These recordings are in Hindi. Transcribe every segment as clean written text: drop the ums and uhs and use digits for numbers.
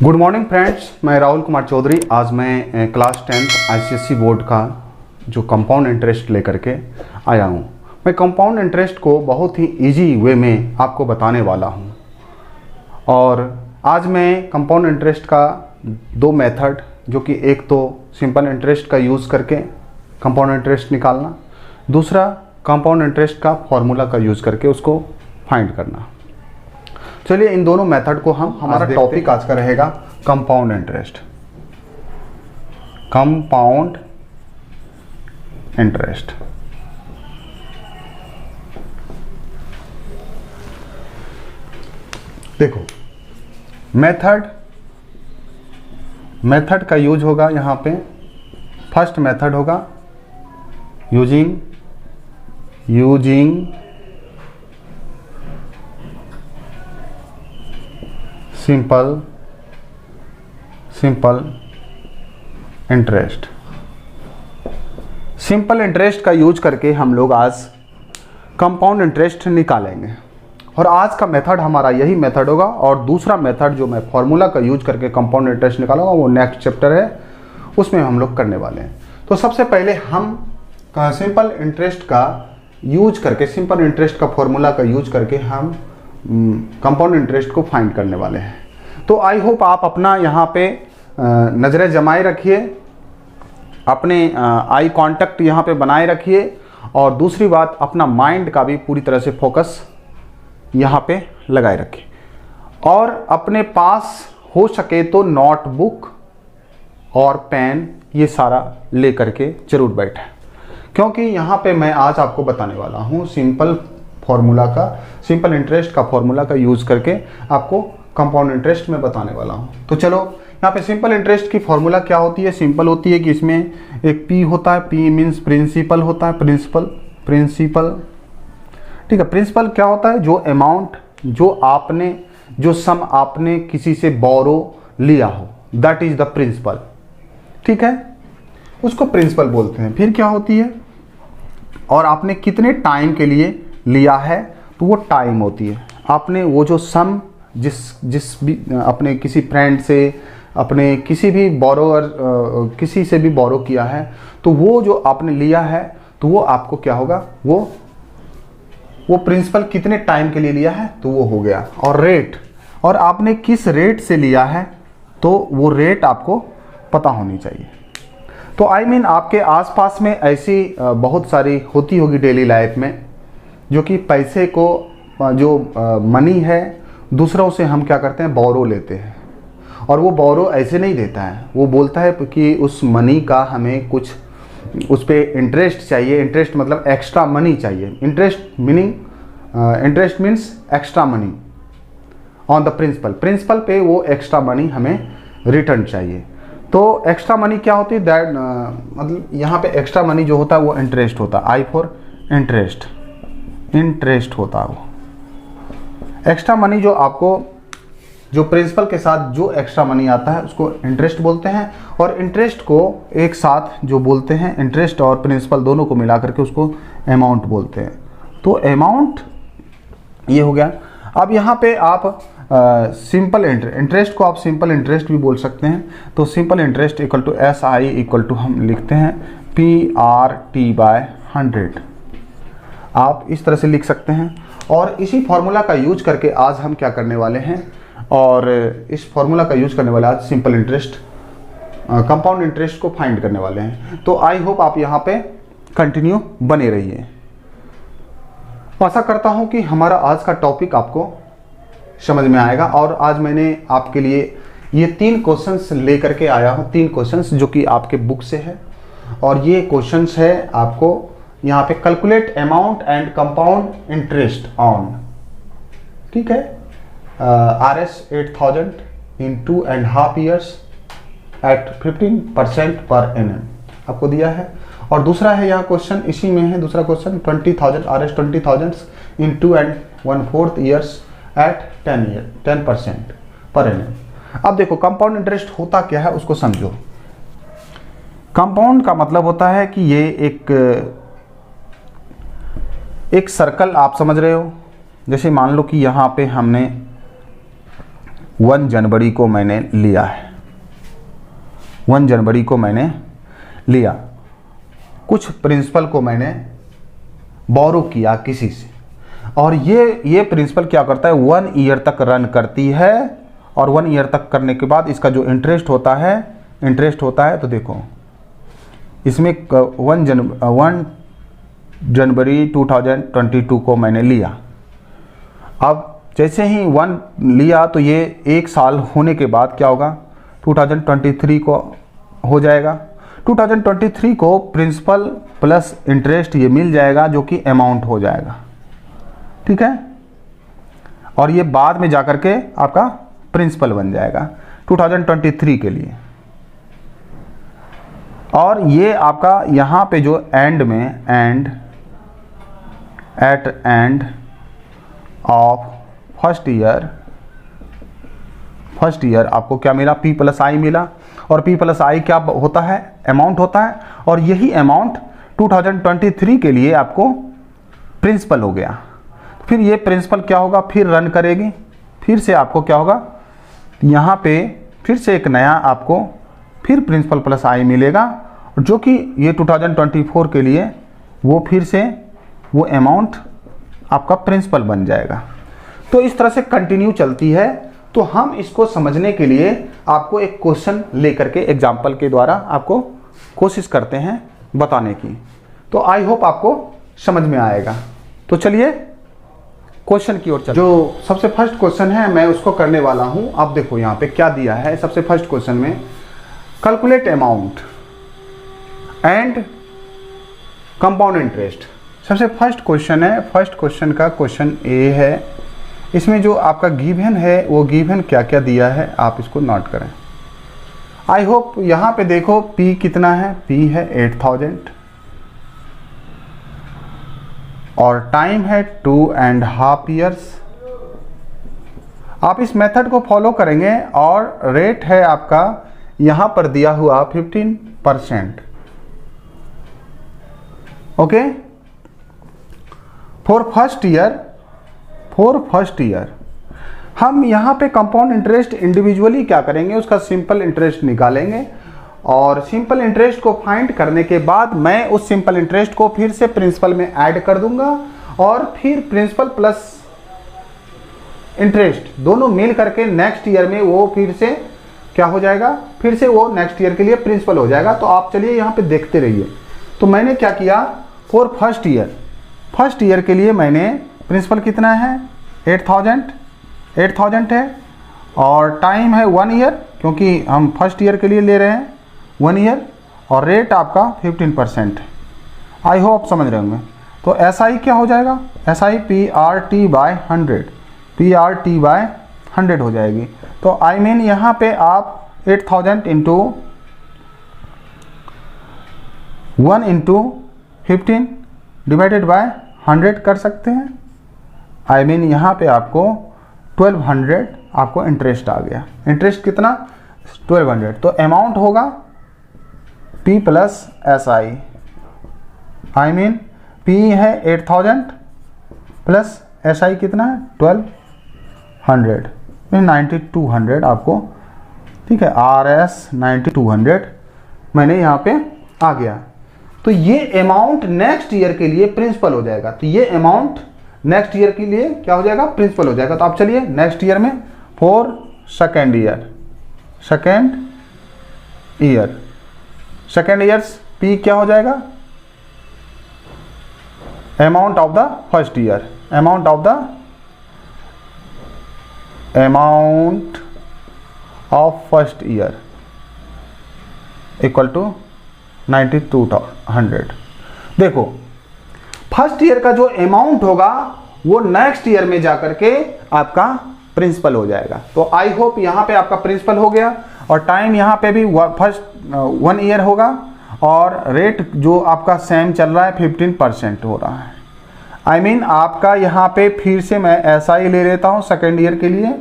गुड मॉर्निंग फ्रेंड्स, मैं राहुल कुमार चौधरी। आज मैं क्लास 10th आईसीएसई बोर्ड का जो कंपाउंड इंटरेस्ट लेकर के आया हूँ। मैं कंपाउंड इंटरेस्ट को बहुत ही इजी वे में आपको बताने वाला हूँ। और आज मैं कंपाउंड इंटरेस्ट का दो मेथड, जो कि एक तो सिंपल इंटरेस्ट का यूज़ करके कंपाउंड इंटरेस्ट निकालना, दूसरा कंपाउंड इंटरेस्ट का फॉर्मूला का यूज़ करके उसको फाइंड करना। चलिए इन दोनों मेथड को हमारा टॉपिक आज का रहेगा कंपाउंड इंटरेस्ट। कंपाउंड इंटरेस्ट देखो, मेथड का यूज होगा यहाँ पे। फर्स्ट मेथड होगा using simple interest. Simple interest का यूज करके हम लोग आज कंपाउंड इंटरेस्ट निकालेंगे। और आज का मेथड हमारा यही मेथड होगा। और दूसरा मेथड जो मैं फॉर्मूला का यूज करके कंपाउंड इंटरेस्ट निकालूंगा, वो नेक्स्ट चैप्टर है, उसमें हम लोग करने वाले हैं। तो सबसे पहले हम सिंपल इंटरेस्ट का यूज करके, सिंपल इंटरेस्ट का फॉर्मूला का यूज करके हम कंपाउंड इंटरेस्ट को फाइंड करने वाले हैं। तो आई होप आप अपना यहाँ पे नज़रें जमाए रखिए, अपने आई कांटेक्ट यहाँ पे बनाए रखिए। और दूसरी बात, अपना माइंड का भी पूरी तरह से फोकस यहाँ पे लगाए रखिए। और अपने पास हो सके तो नोटबुक और पेन ये सारा ले करके जरूर बैठें, क्योंकि यहाँ पे मैं आज आपको बताने वाला हूँ सिंपल इंटरेस्ट का फॉर्मूला का यूज़ करके आपको कंपाउंड इंटरेस्ट में बताने वाला हूँ। तो चलो, यहाँ पे सिंपल इंटरेस्ट की फॉर्मूला क्या होती है। सिंपल होती है कि इसमें एक पी होता है, पी मीन्स प्रिंसिपल होता है, प्रिंसिपल ठीक है। प्रिंसिपल क्या होता है? जो अमाउंट, जो सम आपने किसी से बोरो लिया हो, दैट इज द प्रिंसिपल, ठीक है, उसको प्रिंसिपल बोलते हैं। फिर क्या होती है, और आपने कितने टाइम के लिए लिया है, तो वो टाइम होती है। आपने वो जो सम जिस भी अपने किसी फ्रेंड से, अपने किसी भी बोरोअर, किसी से भी बोरो किया है, तो वो जो आपने लिया है, तो वो आपको क्या होगा, वो प्रिंसिपल कितने टाइम के लिए लिया है, तो वो हो गया। और रेट, और आपने किस रेट से लिया है, तो वो रेट आपको पता होनी चाहिए। तो आई मीन आपके आसपास में ऐसी बहुत सारी होती होगी डेली लाइफ में, जो कि पैसे को, जो मनी है, दूसरों से हम क्या करते हैं, बोरो लेते हैं। और वो बोरो ऐसे नहीं देता है, वो बोलता है कि उस मनी का हमें कुछ, उस पर इंटरेस्ट चाहिए। इंटरेस्ट मतलब एक्स्ट्रा मनी चाहिए। Interest means extra money on the principal पे वो एक्स्ट्रा मनी हमें रिटर्न चाहिए। तो एक्स्ट्रा मनी क्या होती है, दैट मतलब यहाँ पे एक्स्ट्रा मनी जो होता है वो इंटरेस्ट होता है। आई फॉर इंटरेस्ट होता है वो एक्स्ट्रा मनी। जो आपको, जो प्रिंसिपल के साथ जो एक्स्ट्रा मनी आता है, उसको इंटरेस्ट बोलते हैं। और इंटरेस्ट को एक साथ जो बोलते हैं, इंटरेस्ट और प्रिंसिपल दोनों को मिला करके उसको अमाउंट बोलते हैं। तो अमाउंट ये हो गया। अब यहाँ पे आप सिंपल इंटरेस्ट को आप सिंपल इंटरेस्ट भी बोल सकते हैं। तो simple interest equal to SI equal to हम लिखते हैं PRT/100। आप इस तरह से लिख सकते हैं। और इसी फॉर्मूला का यूज करके आज हम क्या करने वाले हैं, और इस फॉर्मूला का यूज करने वाले आज सिंपल इंटरेस्ट, कंपाउंड इंटरेस्ट को फाइंड करने वाले हैं। तो आई होप आप यहाँ पे कंटिन्यू बने रहिए। आशा करता हूँ कि हमारा आज का टॉपिक आपको समझ में आएगा। और आज मैंने आपके लिए ये 3 क्वेश्चंस लेकर के आया हूँ, 3 क्वेश्चंस जो कि आपके बुक से है। और ये क्वेश्चंस है आपको यहाँ पे, calculate amount and compound interest on, ठीक है, RS 8000 in 2.5 years at 15% per annum आपको दिया है। और दूसरा है यहाँ क्वेश्चन, इसी में है दूसरा question, 20,000 RS 20,000 in 2.1/4 years at 10% per annum। अब देखो, कंपाउंड इंटरेस्ट होता क्या है उसको समझो। कंपाउंड का मतलब होता है कि ये एक सर्कल आप समझ रहे हो। जैसे मान लो कि यहाँ पे हमने 1 जनवरी को मैंने लिया है, 1 जनवरी को मैंने लिया, कुछ प्रिंसिपल को मैंने बोरो किया किसी से, और ये प्रिंसिपल क्या करता है 1 ईयर तक रन करती है, और 1 ईयर तक करने के बाद इसका जो इंटरेस्ट होता है तो देखो इसमें 1 जनवरी 2022 को मैंने लिया। अब जैसे ही 1 लिया तो ये 1 साल होने के बाद क्या होगा 2023 को हो जाएगा। 2023 को प्रिंसिपल प्लस इंटरेस्ट ये मिल जाएगा जो कि अमाउंट हो जाएगा, ठीक है, और ये बाद में जाकर के आपका प्रिंसिपल बन जाएगा 2023 के लिए। और ये आपका यहाँ पे जो एंड में at end of first year आपको क्या मिला P+I मिला, और P+I क्या होता है अमाउंट होता है, और यही अमाउंट 2023 के लिए आपको प्रिंसिपल हो गया। फिर ये प्रिंसिपल क्या होगा फिर रन करेगी, फिर से आपको क्या होगा यहाँ पे फिर से एक नया आपको फिर प्रिंसिपल प्लस आई मिलेगा, जो कि ये 2024 के लिए वो फिर से वो अमाउंट आपका प्रिंसिपल बन जाएगा। तो इस तरह से कंटिन्यू चलती है। तो हम इसको समझने के लिए आपको एक क्वेश्चन लेकर के एग्जाम्पल के द्वारा आपको कोशिश करते हैं बताने की, तो आई होप आपको समझ में आएगा। तो चलिए क्वेश्चन की ओर चलते हैं। जो सबसे फर्स्ट क्वेश्चन है मैं उसको करने वाला हूं। आप देखो यहाँ पे क्या दिया है सबसे फर्स्ट क्वेश्चन में, calculate amount and compound interest. सबसे फर्स्ट क्वेश्चन है, फर्स्ट क्वेश्चन का क्वेश्चन ए है। इसमें जो आपका गिवन है वो गिवन क्या क्या दिया है आप इसको नोट करें। आई होप यहाँ पे देखो P कितना है, P है 8000 और टाइम है 2.5 ईयर्स। आप इस मेथड को फॉलो करेंगे और रेट है आपका यहाँ पर दिया हुआ 15%। ओके, फॉर फर्स्ट ईयर हम यहाँ पे कंपाउंड इंटरेस्ट इंडिविजुअली क्या करेंगे, उसका सिंपल इंटरेस्ट निकालेंगे, और सिंपल इंटरेस्ट को फाइंड करने के बाद मैं उस सिंपल इंटरेस्ट को फिर से प्रिंसिपल में ऐड कर दूंगा, और फिर प्रिंसिपल प्लस इंटरेस्ट दोनों मिल करके नेक्स्ट ईयर में वो फिर से क्या हो जाएगा, फिर से वो नेक्स्ट ईयर के लिए प्रिंसिपल हो जाएगा। तो आप चलिए यहाँ पे देखते रहिए। तो मैंने क्या किया, फॉर फर्स्ट ईयर के लिए मैंने प्रिंसिपल कितना है 8000 है, और टाइम है 1 ईयर क्योंकि हम फर्स्ट ईयर के लिए ले रहे हैं 1 ईयर, और रेट आपका 15% है। आई होप समझ रहे होंगे। तो SI क्या हो जाएगा, SI PRT/100 हो जाएगी। तो आई मीन यहाँ पे आप 8000 इंटू 1 इंटू 15 डिवाइडेड बाय 100 कर सकते हैं। आई मीन यहाँ पे आपको 1200 आपको इंटरेस्ट आ गया। इंटरेस्ट कितना 1200। तो अमाउंट होगा P plus SI। I mean P है 8000 प्लस SI कितना है 1200, 9200 आपको, ठीक है, RS 9200 मैंने यहाँ पे आ गया। तो ये अमाउंट नेक्स्ट ईयर के लिए प्रिंसिपल हो जाएगा। तो ये अमाउंट नेक्स्ट ईयर के लिए क्या हो जाएगा, प्रिंसिपल हो जाएगा। तो आप चलिए नेक्स्ट ईयर में फॉर सेकेंड ईयर्स P क्या हो जाएगा, amount of the first year, amount of first year equal to 9200। देखो फर्स्ट ईयर का जो अमाउंट होगा वो नेक्स्ट ईयर में जाकर के आपका प्रिंसिपल हो जाएगा। तो आई होप यहाँ पे आपका प्रिंसिपल हो गया, और टाइम यहाँ पे भी फर्स्ट 1 ईयर होगा, और रेट जो आपका सेम चल रहा है 15% हो रहा है। आई मीन आपका यहाँ पे फिर से मैं SI ले लेता हूँ सेकेंड ईयर के लिए,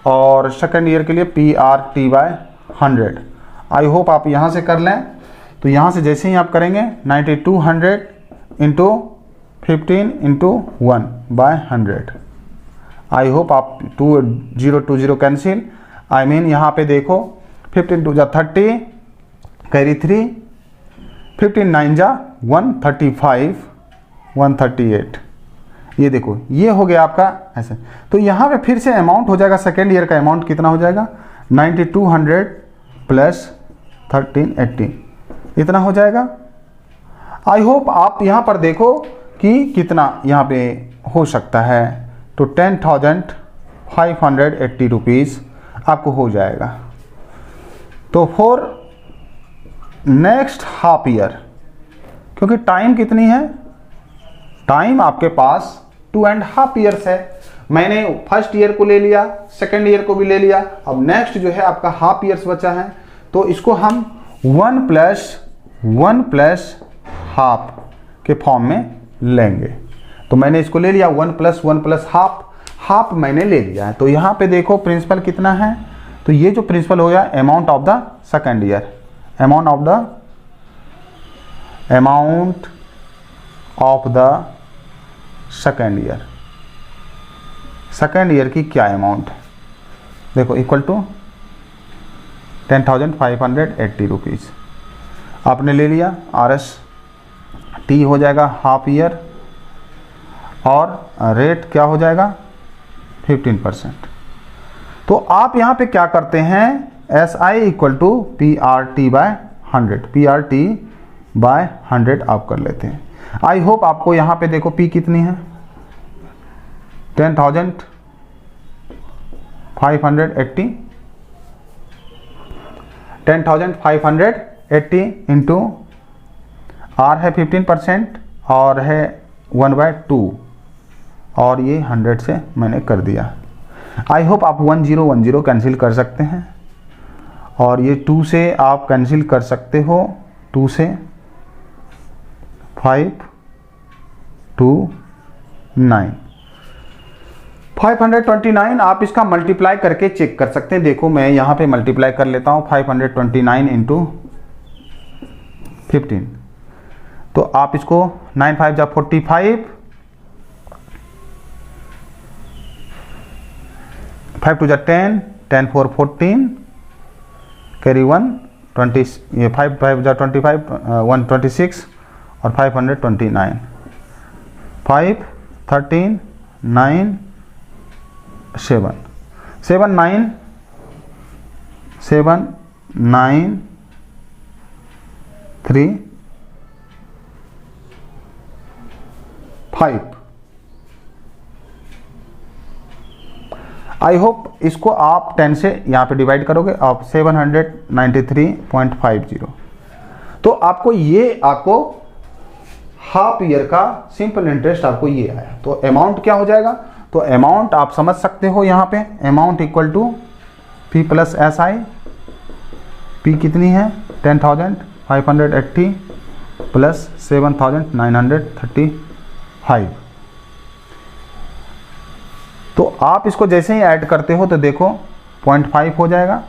और सेकेंड ईयर के लिए PRT/100। आई होप आप यहाँ से कर लें। तो यहाँ से जैसे ही आप करेंगे 9200 इंटू 15 इंटू 1/100, आई होप आप 2020 कैंसिल, आई मीन यहाँ पे देखो 15 2 जा 30, कैरी 3, 15 9 जा 135, 138, ये देखो ये हो गया आपका ऐसे। तो यहाँ पे फिर से अमाउंट हो जाएगा, सेकेंड ईयर का अमाउंट कितना हो जाएगा 9200 प्लस 1380, इतना हो जाएगा। आई होप आप यहाँ पर देखो कि कितना यहाँ पे हो सकता है, तो 10,580 रुपीज़ आपको हो जाएगा। तो फॉर नेक्स्ट हाफ ईयर, क्योंकि टाइम कितनी है, टाइम आपके पास 2.5 ईयर्स है। मैंने फर्स्ट ईयर को ले लिया, सेकेंड ईयर को भी ले लिया, अब नेक्स्ट जो है आपका हाफ ईयर्स बचा है, तो इसको हम 1 प्लस हाफ के फॉर्म में लेंगे। तो मैंने इसको ले लिया 1 प्लस हाफ मैंने ले लिया है। तो यहाँ पे देखो प्रिंसिपल कितना है, तो ये जो प्रिंसिपल हो गया amount of the second year, amount of the second year की क्या अमाउंट है, देखो इक्वल टू 10,580 रुपीज़ आपने ले लिया। RS T हो जाएगा हाफ ईयर, और रेट क्या हो जाएगा 15%। तो आप यहाँ पे क्या करते हैं, SI equal to PRT by 100 आप कर लेते हैं। आई होप आपको यहाँ पे देखो P कितनी है 10,580 इंटू R है 15% और है 1/2, और ये 100 से मैंने कर दिया। आई होप आप 1010 कैंसिल कर सकते हैं, और ये 2 से आप कैंसिल कर सकते हो, 2 से 5 2 9 529 आप इसका मल्टीप्लाई करके चेक कर सकते हैं। देखो मैं यहाँ पे मल्टीप्लाई कर लेता हूँ 529 इंटू 15, तो आप इसको 9 5 जा 45, 5 2 जा 10, 10 4 14, कैरी 1 20, ये 5 5 जा 25, 126 और 529, 5 13 9 7 7 9 7 9 3 5। आई होप इसको आप 10 से यहाँ पे डिवाइड करोगे आप 793.50। तो आपको ये हाफ ईयर का सिंपल इंटरेस्ट आपको ये आया। तो अमाउंट क्या हो जाएगा, तो अमाउंट आप समझ सकते हो यहाँ पे, amount equal to P plus SI। P कितनी है 10,580 प्लस 7,935। तो आप इसको जैसे ही ऐड करते हो तो देखो 0.5 हो जाएगा,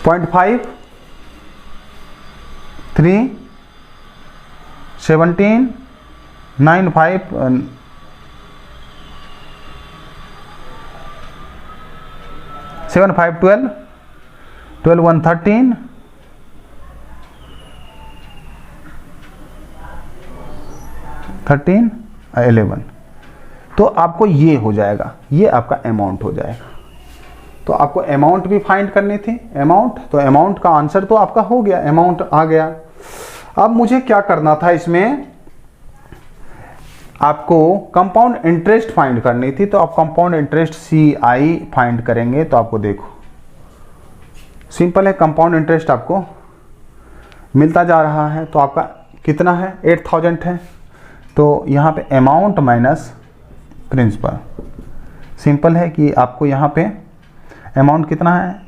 0.5 3 17 9 5 7 5 12 12 1 13 13 11। तो आपको ये हो जाएगा, ये आपका अमाउंट हो जाएगा। तो आपको अमाउंट भी फाइंड करनी थी, अमाउंट, तो अमाउंट का आंसर तो आपका हो गया, अमाउंट आ गया। अब मुझे क्या करना था, इसमें आपको कंपाउंड इंटरेस्ट फाइंड करनी थी। तो आप कंपाउंड इंटरेस्ट CI फाइंड करेंगे, तो आपको देखो सिंपल है, कंपाउंड इंटरेस्ट आपको मिलता जा रहा है। तो आपका कितना है 8000 है, तो यहाँ पे अमाउंट माइनस प्रिंसिपल, सिंपल है कि आपको यहाँ पे अमाउंट कितना है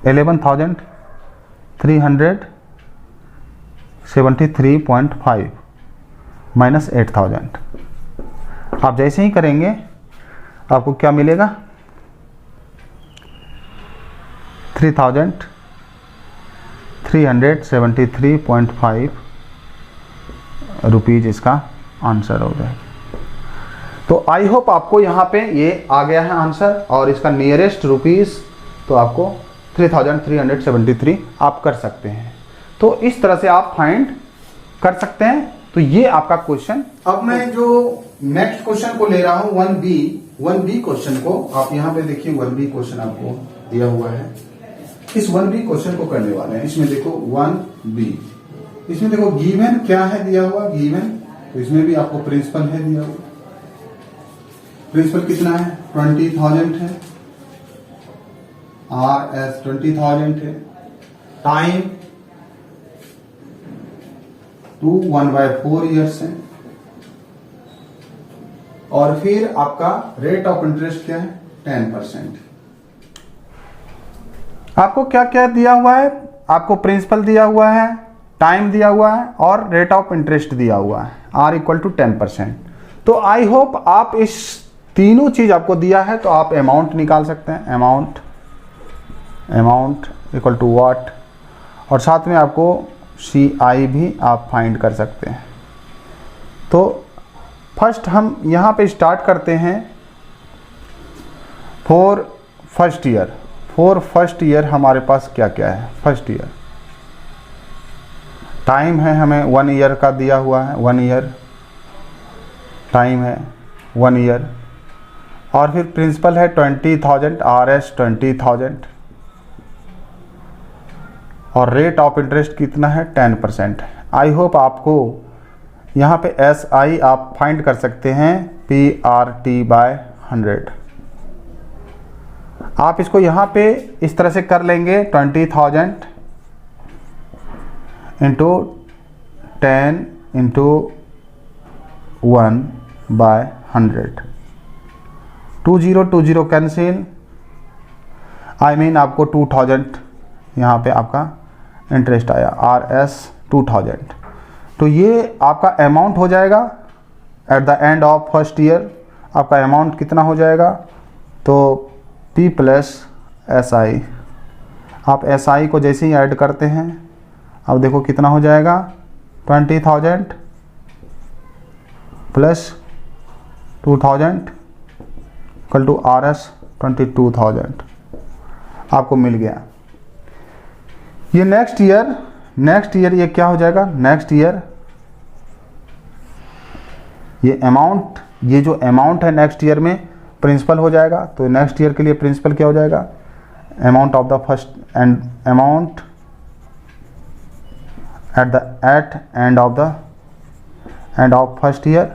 11,373.5 माइनस 8000। आप जैसे ही करेंगे आपको क्या मिलेगा 3,373.5 रुपीज इसका आंसर हो गया। तो आई होप आपको यहाँ पे ये आ गया है आंसर, और इसका नियरेस्ट रुपीज़ तो आपको 3373 आप कर सकते हैं। तो इस तरह से आप फाइंड कर सकते हैं। तो ये आपका क्वेश्चन। अब मैं जो नेक्स्ट क्वेश्चन को ले रहा हूं 1B क्वेश्चन को, आप यहाँ पे देखिए 1B क्वेश्चन आपको दिया हुआ है। इस 1B क्वेश्चन को करने वाले हैं। इसमें देखो 1B, इसमें देखो गिवन क्या है दिया हुआ, गिवन, तो इसमें भी आपको प्रिंसिपल है दिया हुआ। प्रिंसिपल कितना है, 20,000 है, RS 20,000 है, टाइम 1/4 ईयर्स है, और फिर आपका रेट ऑफ इंटरेस्ट क्या है, 10%। आपको क्या क्या दिया हुआ है, आपको प्रिंसिपल दिया हुआ है, टाइम दिया हुआ है, और रेट ऑफ इंटरेस्ट दिया हुआ है, R = 10%। तो आई होप आप इस तीनों चीज आपको दिया है तो आप अमाउंट निकाल सकते हैं। अमाउंट इक्वल टू व्हाट, और साथ में आपको CI भी आप फाइंड कर सकते हैं। तो फर्स्ट हम यहाँ पे स्टार्ट करते हैं for first year. For first year हमारे पास क्या क्या है, फर्स्ट ईयर टाइम है हमें 1 ईयर का दिया हुआ है, 1 ईयर टाइम है 1 ईयर, और फिर प्रिंसिपल है 20,000, RS 20,000, और रेट ऑफ इंटरेस्ट कितना है, 10%। आई होप आपको यहाँ पे SI आप फाइंड कर सकते हैं PRT/100। आप इसको यहाँ पे इस तरह से कर लेंगे, 20,000 into 10 into 1/100, 20 cancel, I mean आपको 2000 यहाँ पे आपका इंटरेस्ट आया, RS 2000। तो ये आपका अमाउंट हो जाएगा at the end of first year. आपका अमाउंट कितना हो जाएगा, तो P + SI। आप SI को जैसे ही ऐड करते हैं, अब देखो कितना हो जाएगा, 20,000 + 2000 = RS 22,000 आपको मिल गया। ये नेक्स्ट ईयर ये क्या हो जाएगा, नेक्स्ट ईयर ये अमाउंट, ये जो अमाउंट है नेक्स्ट ईयर में प्रिंसिपल हो जाएगा। तो नेक्स्ट ईयर के लिए प्रिंसिपल क्या हो जाएगा, amount of the first and amount at end of first year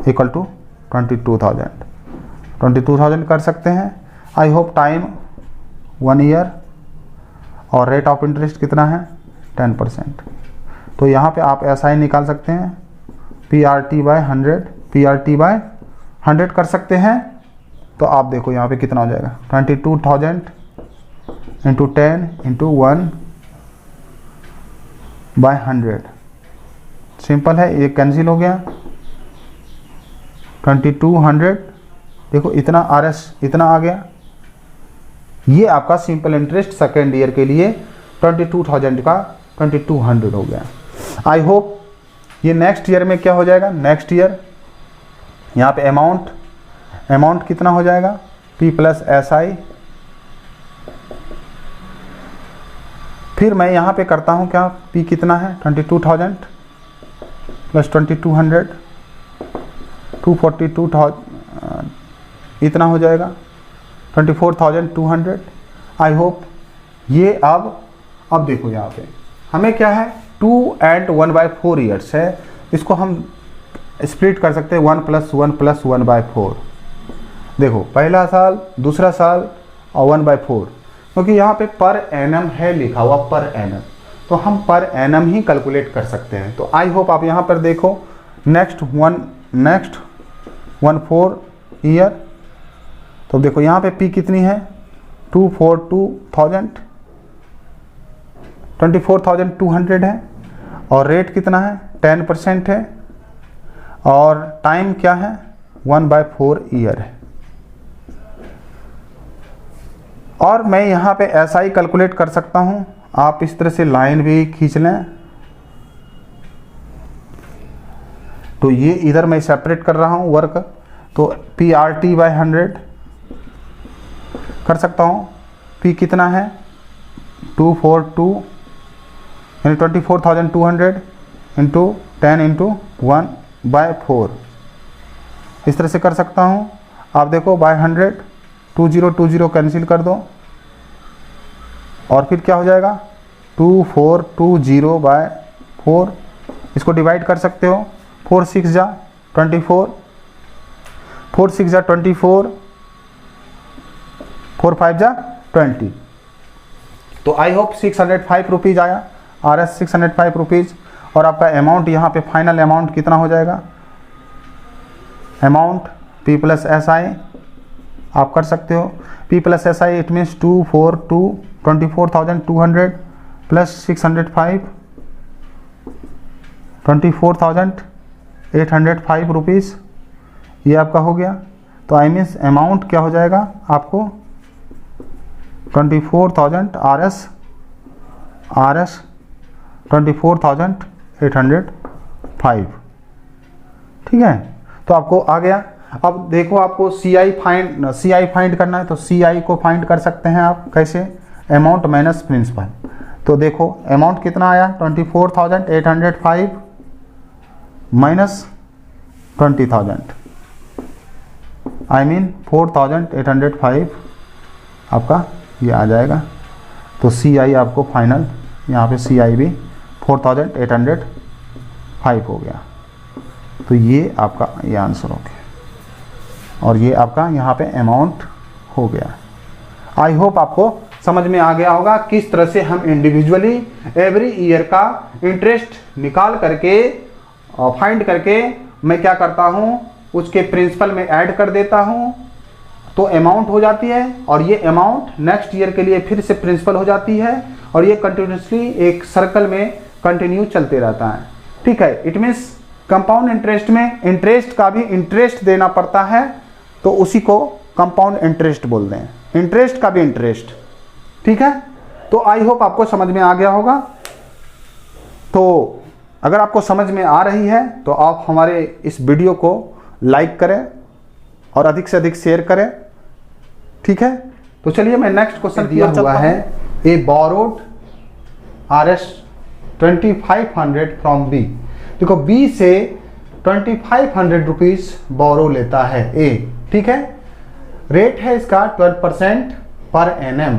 equal to 22,000 कर सकते हैं। आई होप टाइम 1 ईयर, और रेट ऑफ इंटरेस्ट कितना है, 10%। तो यहाँ पे आप SI निकाल सकते हैं, PRT/100 कर सकते हैं। तो आप देखो यहाँ पे कितना हो जाएगा, 22,000 इंटू 10 इंटू 1/100, सिंपल है, ये कैंसिल हो गया। 2200, देखो इतना RS इतना आ गया। ये आपका सिंपल इंटरेस्ट सेकेंड ईयर के लिए 22,000 का 2200 हो गया। आई होप ये नेक्स्ट ईयर में क्या हो जाएगा, नेक्स्ट ईयर यहाँ पे अमाउंट कितना हो जाएगा, P + SI। फिर मैं यहाँ पे करता हूँ क्या, P कितना है, 22,000 + 2200, 242,000 इतना हो जाएगा, 24,200। आई होप ये अब देखो यहाँ पे हमें क्या है, 2 and 1/4 ईयर्स है। इसको हम स्प्लिट कर सकते हैं 1 + 1 + 1/4। देखो पहला साल, दूसरा साल और 1/4, क्योंकि यहाँ पे पर एनम है लिखा हुआ, पर एनम, तो हम पर एनम ही कैलकुलेट कर सकते हैं। तो आई होप आप यहाँ पर देखो नेक्स्ट 1/4 ईयर। तो देखो यहाँ पे P कितनी है, 242,000, 24,200 है, और रेट कितना है, 10% है, और टाइम क्या है, 1/4 ईयर है। और मैं यहाँ पे SI कैलकुलेट कर सकता हूँ। आप इस तरह से लाइन भी खींच लें, तो ये इधर मैं सेपरेट कर रहा हूँ वर्क, तो PRT/100 कर सकता हूँ। P कितना है 242 यानी 24,200 इंटू 10 इंटू 1/4, इस तरह से कर सकता हूँ। आप देखो बाय 100 20 कैंसिल कर दो और फिर क्या हो जाएगा 2420/4, इसको डिवाइड कर सकते हो। 4 6 जा 24, 4 6 जा 24, 4 5 जा 20। तो आई होप 605 रुपीज़ आया, RS 605 रुपीज़। और आपका अमाउंट यहाँ पे फाइनल अमाउंट कितना हो जाएगा, अमाउंट P + SI आप कर सकते हो। P + SI it means 24,200 plus 605 24,805 rupees, ये आपका हो गया। तो आई मीन्स अमाउंट क्या हो जाएगा आपको 24,000 RS 24,805, ठीक है। तो आपको आ गया। अब देखो आपको CI फाइंड करना है, तो CI को फाइंड कर सकते हैं आप कैसे, अमाउंट माइनस प्रिंसिपल। तो देखो अमाउंट कितना आया 24,805 माइनस 20,000, आई मीन 4,805 आपका ये आ जाएगा। तो CI आपको फाइनल यहाँ पे CI भी 4,805 हो गया। तो ये आपका ये आंसर हो गया और ये आपका यहाँ पे अमाउंट हो गया। आई होप आपको समझ में आ गया होगा किस तरह से हम इंडिविजुअली एवरी ईयर का इंटरेस्ट निकाल करके फाइंड करके मैं क्या करता हूँ उसके प्रिंसिपल में ऐड कर देता हूँ, तो अमाउंट हो जाती है। और ये अमाउंट नेक्स्ट ईयर के लिए फिर से प्रिंसिपल हो जाती है और ये कंटिन्यूसली एक सर्कल में कंटिन्यू चलते रहता है, ठीक है। इट मीन्स कंपाउंड इंटरेस्ट में इंटरेस्ट का भी इंटरेस्ट देना पड़ता है, तो उसी को कंपाउंड इंटरेस्ट बोलते हैं, इंटरेस्ट का भी इंटरेस्ट, ठीक है। तो आई होप आपको समझ में आ गया होगा। तो अगर आपको समझ में आ रही है तो आप हमारे इस वीडियो को लाइक करें और अधिक से अधिक शेयर करें, ठीक है। तो चलिए मैं नेक्स्ट क्वेश्चन दिया हुआ है, ए बोरोड RS 2500 फ्रॉम B। देखो B से 2500 रुपीज बोरो लेता है A, ठीक है। रेट है इसका 12% पर एनम,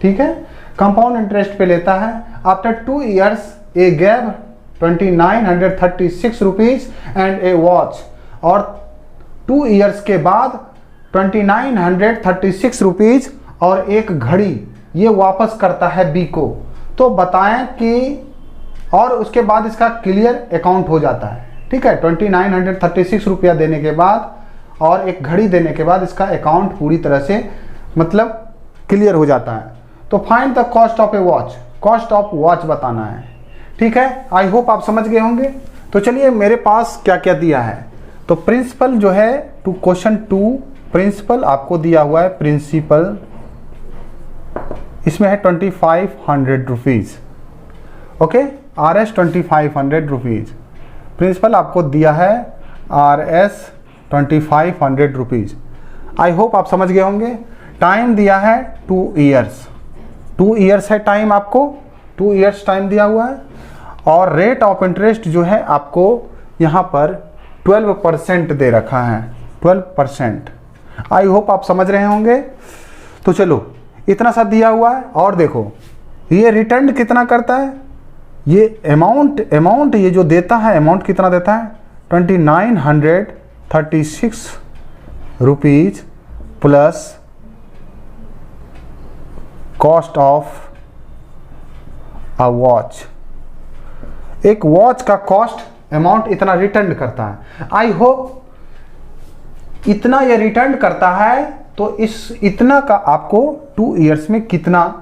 ठीक है। कंपाउंड इंटरेस्ट पे लेता है। After 2 years A gave 2936 rupees and A watch, और 2 years के बाद 2936 रुपीज और एक घड़ी ये वापस करता है B को। तो बताएं कि और उसके बाद इसका क्लियर अकाउंट हो जाता है, ठीक है। 2936 रुपया देने के बाद और एक घड़ी देने के बाद इसका अकाउंट पूरी तरह से मतलब क्लियर हो जाता है। तो find the cost of A watch, cost of watch बताना है, ठीक है। आई होप आप समझ गए होंगे। तो चलिए मेरे पास क्या क्या दिया है। तो प्रिंसिपल जो है टू क्वेश्चन 2 प्रिंसिपल आपको दिया हुआ है, प्रिंसिपल इसमें है 2500 rupees, okay. RS 2500 rupees, principal आपको दिया है RS 2500 रुपीज। आई होप आप समझ गए होंगे। टाइम दिया है 2 years, 2 years है टाइम, आपको 2 years टाइम दिया हुआ है। और रेट ऑफ इंटरेस्ट जो है आपको यहाँ पर 12% दे रखा है, 12%। आई होप आप समझ रहे होंगे। तो चलो इतना सा दिया हुआ है। और देखो ये रिटर्न कितना करता है, ये अमाउंट ये जो देता है अमाउंट कितना देता है 2936 rupees plus cost of a watch. एक वॉच का कॉस्ट अमाउंट इतना रिटर्न करता है। आई होप इतना ये रिटर्न करता है, तो इस इतना का आपको 2 years में कितना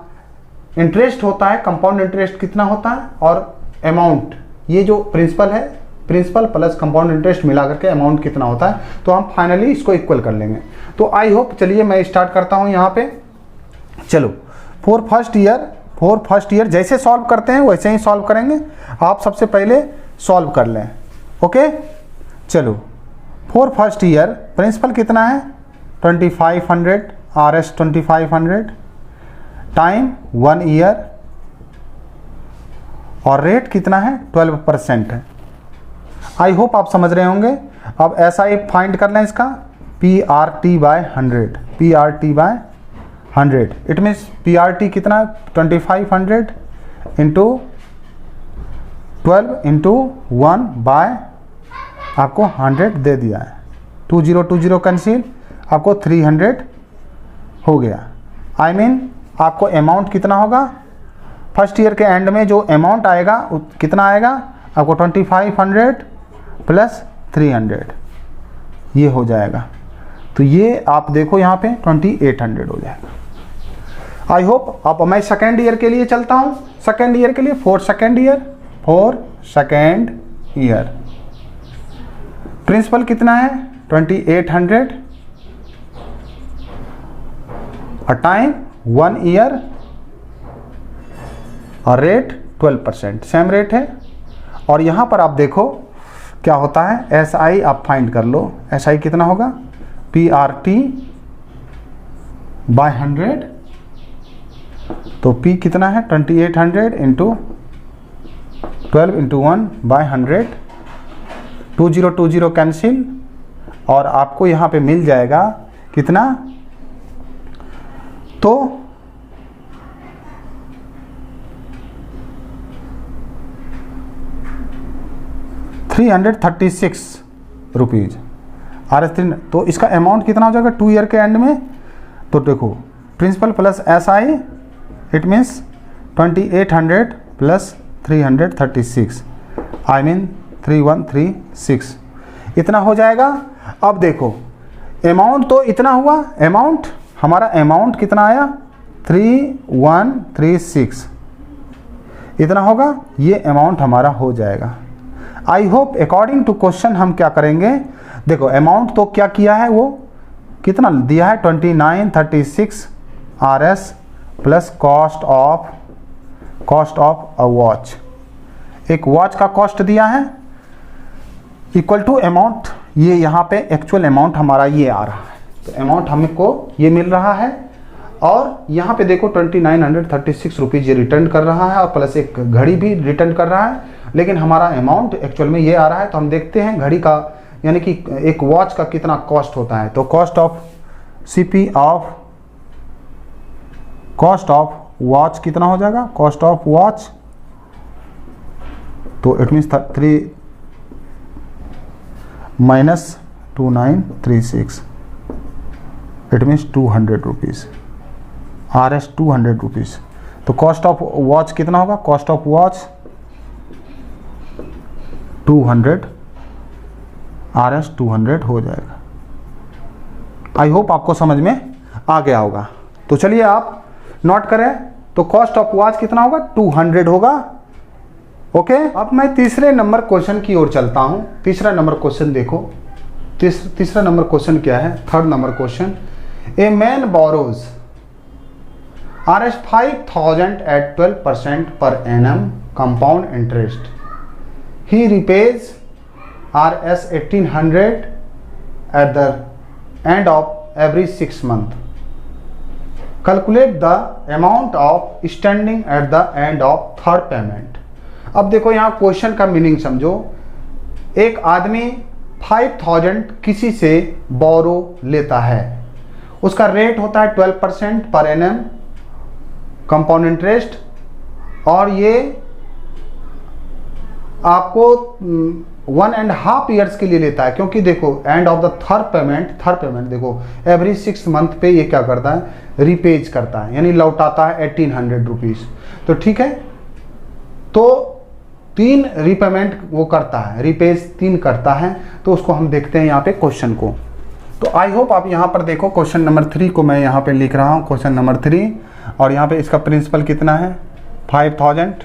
इंटरेस्ट होता है, कंपाउंड इंटरेस्ट कितना होता है, और अमाउंट ये जो प्रिंसिपल है, प्रिंसिपल प्लस कंपाउंड इंटरेस्ट मिला करके अमाउंट कितना होता है, तो हम फाइनली इसको इक्वल कर लेंगे। तो आई होप चलिए मैं स्टार्ट करता हूं यहाँ पे। चलो फॉर फर्स्ट ईयर जैसे सॉल्व करते हैं वैसे ही सॉल्व करेंगे। आप सबसे पहले सॉल्व कर लें, ओके। चलो फॉर फर्स्ट ईयर प्रिंसिपल कितना है 2500, RS 2500, टाइम 1 ईयर और रेट कितना है 12% है। आई होप आप समझ रहे होंगे। अब ऐसा ही फाइंड कर लें इसका PRT by 100, PRT by 100 it means PRT कितना है 2500 इंटू 12 इंटू 1 बाय आपको 100 दे दिया है। 2020 कैंसिल, आपको 300 हो गया। आई मीन आपको अमाउंट कितना होगा फर्स्ट ईयर के एंड में जो अमाउंट आएगा कितना आएगा आपको 2500 प्लस 300 ये हो जाएगा। तो ये आप देखो यहाँ पे 2800 हो जाएगा। I hope. अब मैं सेकेंड ईयर के लिए चलता हूँ। सेकेंड ईयर के लिए फॉर सेकेंड ईयर प्रिंसिपल कितना है 2800 और टाइम 1 ईयर और रेट 12%, सेम रेट है। और यहाँ पर आप देखो क्या होता है SI आप फाइंड कर लो। SI कितना होगा PRT बाय 100, तो P कितना है 2800 इंटू 12 इंटू 1 बाय 100, 2020 कैंसिल और आपको यहाँ पे मिल जाएगा कितना तो 336 रुपीज़ RS3। तो इसका अमाउंट कितना हो जाएगा 2 ईयर के एंड में। तो देखो principal plus SI it means 2800 plus 336 I mean 3136 इतना हो जाएगा। अब देखो अमाउंट तो इतना हुआ, अमाउंट हमारा अमाउंट कितना आया 3136 इतना होगा, ये अमाउंट हमारा हो जाएगा। I hope according to question हम क्या करेंगे, देखो अमाउंट तो क्या किया है वो कितना दिया है 2936 RS plus cost of a watch, एक वॉच का कॉस्ट दिया है इक्वल टू अमाउंट, ये यहाँ पे एक्चुअल अमाउंट हमारा ये आ रहा है। तो अमाउंट हमको ये मिल रहा है और यहाँ पे देखो 2936 रुपीज़ ये रिटर्न कर रहा है और प्लस एक घड़ी भी रिटर्न कर रहा है, लेकिन हमारा अमाउंट एक्चुअल में ये आ रहा है। तो हम देखते हैं घड़ी का यानी कि एक वॉच का कितना कॉस्ट होता है। तो कॉस्ट ऑफ वॉच कितना हो जाएगा, कॉस्ट ऑफ वॉच तो it means 3 minus 2936 it means 200 rupees, RS 200 rupees. तो कॉस्ट ऑफ वॉच कितना होगा, कॉस्ट ऑफ वॉच 200 RS 200 हो जाएगा। आई होप आपको समझ में आ गया होगा। तो चलिए आप नोट करें, तो कॉस्ट ऑफ वॉच कितना होगा 200 होगा। ओके, अब मैं तीसरे नंबर क्वेश्चन की ओर चलता हूं। तीसरा नंबर क्वेश्चन देखो, तीसरा नंबर क्वेश्चन क्या है, third number question. A man borrows RS 5000 at 12% per annum compound interest. He repays RS 1800 at the end of every 6 months. Calculate the amount of standing at the end of third payment. अब देखो यहाँ क्वेश्चन का मीनिंग समझो। एक आदमी 5000 किसी से बोरो लेता है, उसका रेट होता है 12% पर एनम कंपाउंड इंटरेस्ट, और ये आपको 1.5 ईयर्स के लिए लेता है, क्योंकि देखो end of the third payment देखो एवरी 6 मंथ पे ये क्या करता है, रिपेज करता है, यानी लौटाता है 1800 रुपीज़। तो ठीक है, तो 3 रीपेमेंट वो करता है, रिपेज 3 करता है। तो उसको हम देखते हैं यहाँ पे क्वेश्चन को। तो आई होप आप यहाँ पर देखो क्वेश्चन नंबर 3 को मैं यहाँ पे लिख रहा हूँ, क्वेश्चन नंबर 3, और यहाँ पे इसका प्रिंसिपल कितना है 5000,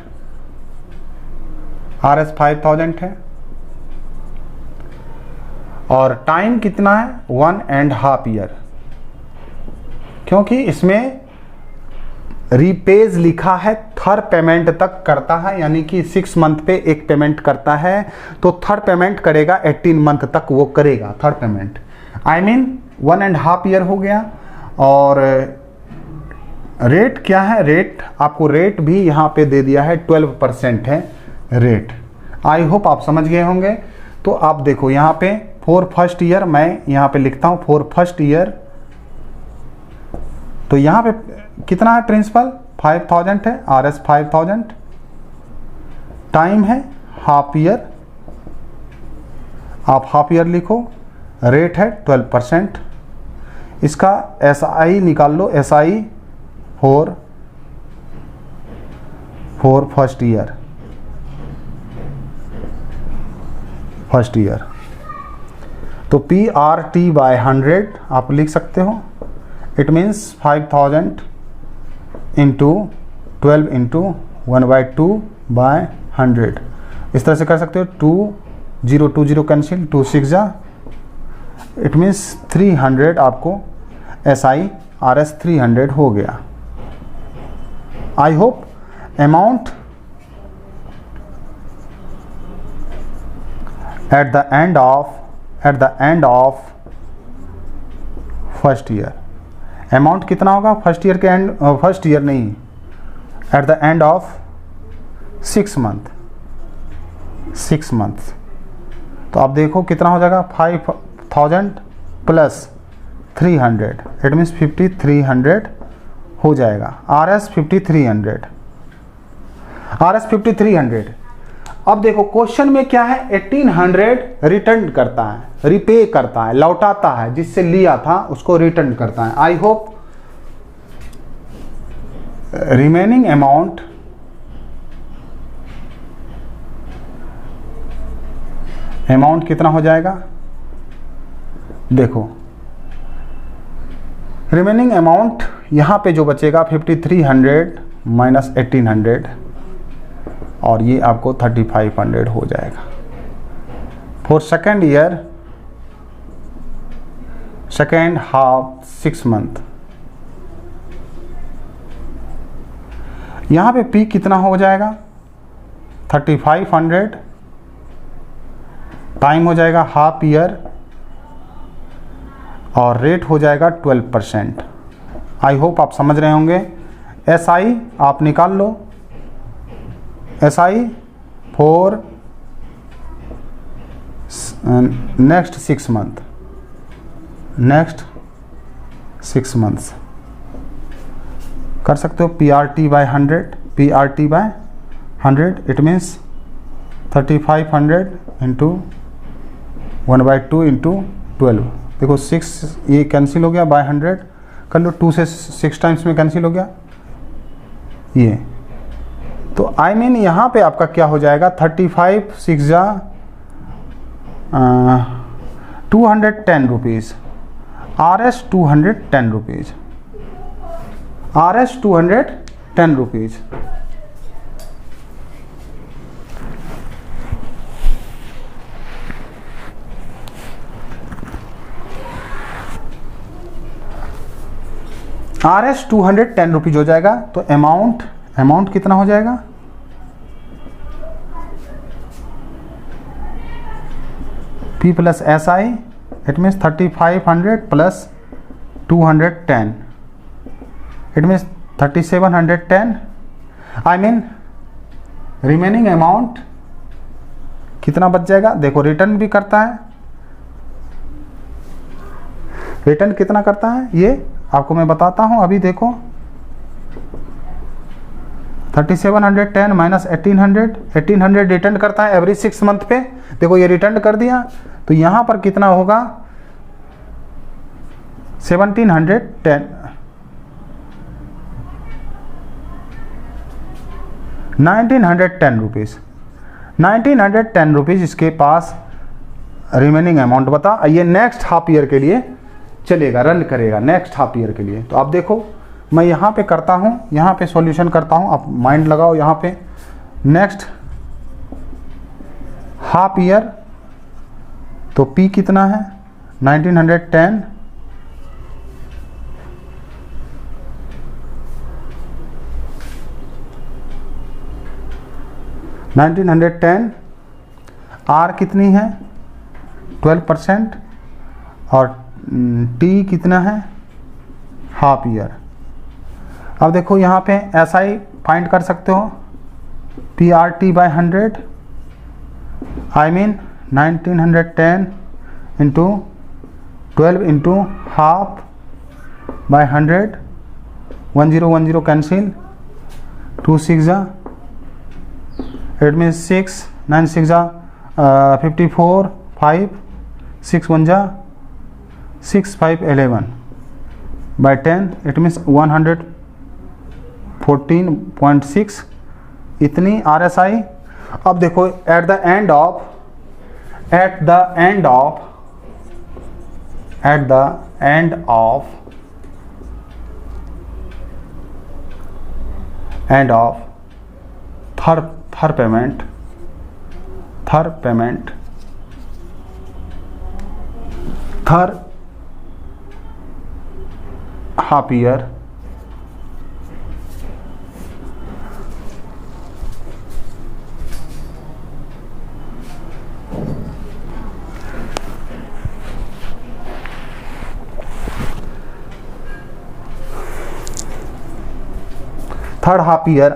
RS 5000 है, और टाइम कितना है 1.5 ईयर, क्योंकि इसमें रिपेज लिखा है थर्ड पेमेंट तक करता है, यानी कि 6 मंथ पे एक पेमेंट करता है, तो थर्ड पेमेंट करेगा 18 मंथ तक वो करेगा third payment. I mean 1.5 year हो गया। और रेट क्या है, रेट आपको रेट भी यहाँ पे दे दिया है 12% है रेट। आई होप आप समझ गए होंगे। तो आप देखो यहाँ पे फॉर फर्स्ट ईयर, मैं यहाँ पे लिखता हूँ फॉर फर्स्ट ईयर, तो यहाँ पे कितना है प्रिंसिपल 5000 है, RS 5000, टाइम है हाफ ईयर, आप हाफ ईयर लिखो, रेट है 12%। इसका SI निकाल लो, SI for first year, first year, तो PRT बाय 100 आप लिख सकते हो। It means 5000 into 12 into 1/2 by 100, इस तरह से कर सकते हो। 2020 कैंसिल, 2 6 जा, इट मीन्स 300 आपको SI RS 300 हो गया। I hope amount at the end of first year, amount कितना होगा फर्स्ट ईयर के एंड, फर्स्ट ईयर नहीं, at the end of 6 month, 6 month. तो आप देखो कितना हो जाएगा 5000 प्लस 300, इट मीन्स 5300 हो जाएगा। RS 5300, RS 5300। अब देखो क्वेश्चन में क्या है, 1800 रिटर्न करता है, रिपे करता है, लौटाता है, जिससे लिया था उसको रिटर्न करता है। आई होप रिमेनिंग अमाउंट कितना हो जाएगा, देखो रिमेनिंग अमाउंट यहाँ पे जो बचेगा 5300 माइनस 1800, और ये आपको 3500 हो जाएगा। For second year, second half 6 month, यहाँ पे P कितना हो जाएगा 3500, टाइम हो जाएगा हाफ ईयर, और रेट हो जाएगा 12%। आई होप आप समझ रहे होंगे। SI आप निकाल लो, SI for next 6 month, next 6 months कर सकते हो। PRT by 100, it means 3500 into 1/2 into 12। देखो 6 ये कैंसिल हो गया, बाय 100 कर लो, 2 से 6 टाइम्स में कैंसिल हो गया ये। तो आई मीन यहाँ पे आपका क्या हो जाएगा 35 6 जा 210 rupees, RS 210 rupees, RS 210 rupees. RS 210 rupees हो जाएगा। तो अमाउंट कितना हो जाएगा, P plus SI, it means 3500 plus 210, it means 3710। I mean remaining amount कितना बच जाएगा, देखो रिटर्न भी करता है, रिटर्न कितना करता है ये आपको मैं बताता हूं। अभी देखो 3710 माइनस 1800 रिटर्न करता है एवरी 6 मंथ पे। देखो ये रिटर्न कर दिया, तो यहां पर कितना होगा 1710, 1910 रुपीज़, 1910 रुपीज़ इसके पास रिमेनिंग अमाउंट बता। ये नेक्स्ट हाफ ईयर के लिए चलेगा, रन करेगा नेक्स्ट हाफ ईयर के लिए। तो आप देखो मैं यहाँ पे करता हूँ, यहाँ पे सॉल्यूशन करता हूँ, आप माइंड लगाओ यहाँ पे। नेक्स्ट हाफ ईयर, तो P कितना है 1910 1910 1910, आर कितनी है 12% और टी कितना है हाफ ईयर। अब देखो यहाँ पे SI फाइंड कर सकते हो, PRT by 100 I mean 1910 into 12 into half by 100, 1010 cancel, 2 6 it means 6 9 6 54 5 6 1 6 5 11 by 10 it means 114.6 इतनी RSI। अब देखो at the end of third payment third half year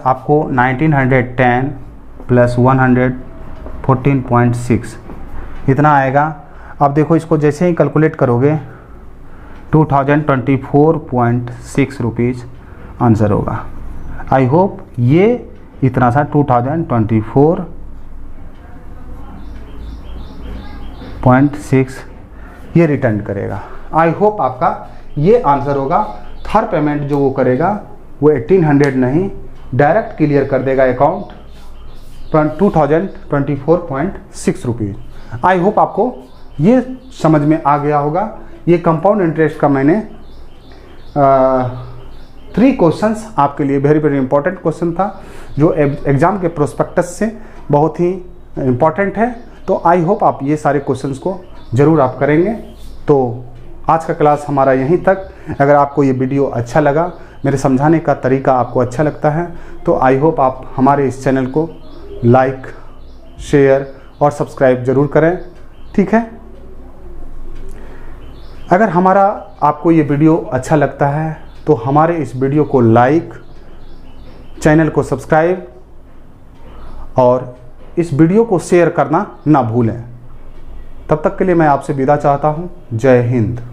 आपको 1910 प्लस 114.6 इतना आएगा। अब देखो इसको जैसे ही कैलकुलेट करोगे 2024.6 रुपीज़ आंसर होगा। आई होप ये इतना सा 2024.6 ये रिटर्न करेगा। आई होप आपका ये आंसर होगा। थर्ड पेमेंट जो वो करेगा वो 1800 नहीं, डायरेक्ट क्लियर कर देगा अकाउंट 2024.6 रुपीज़। आई होप आपको ये समझ में आ गया होगा। ये कंपाउंड इंटरेस्ट का मैंने 3 क्वेश्चंस आपके लिए वेरी वेरी इंपॉर्टेंट क्वेश्चन था, जो एग्ज़ाम के प्रोस्पेक्टस से बहुत ही इम्पॉर्टेंट है। तो आई होप आप ये सारे क्वेश्चंस को ज़रूर आप करेंगे। तो आज का क्लास हमारा यहीं तक। अगर आपको ये वीडियो अच्छा लगा, मेरे समझाने का तरीका आपको अच्छा लगता है, तो आई होप आप हमारे इस चैनल को लाइक, शेयर और सब्सक्राइब ज़रूर करें, ठीक है। अगर हमारा आपको ये वीडियो अच्छा लगता है तो हमारे इस वीडियो को लाइक, चैनल को सब्सक्राइब और इस वीडियो को शेयर करना ना भूलें। तब तक के लिए मैं आपसे विदा चाहता हूँ। जय हिंद।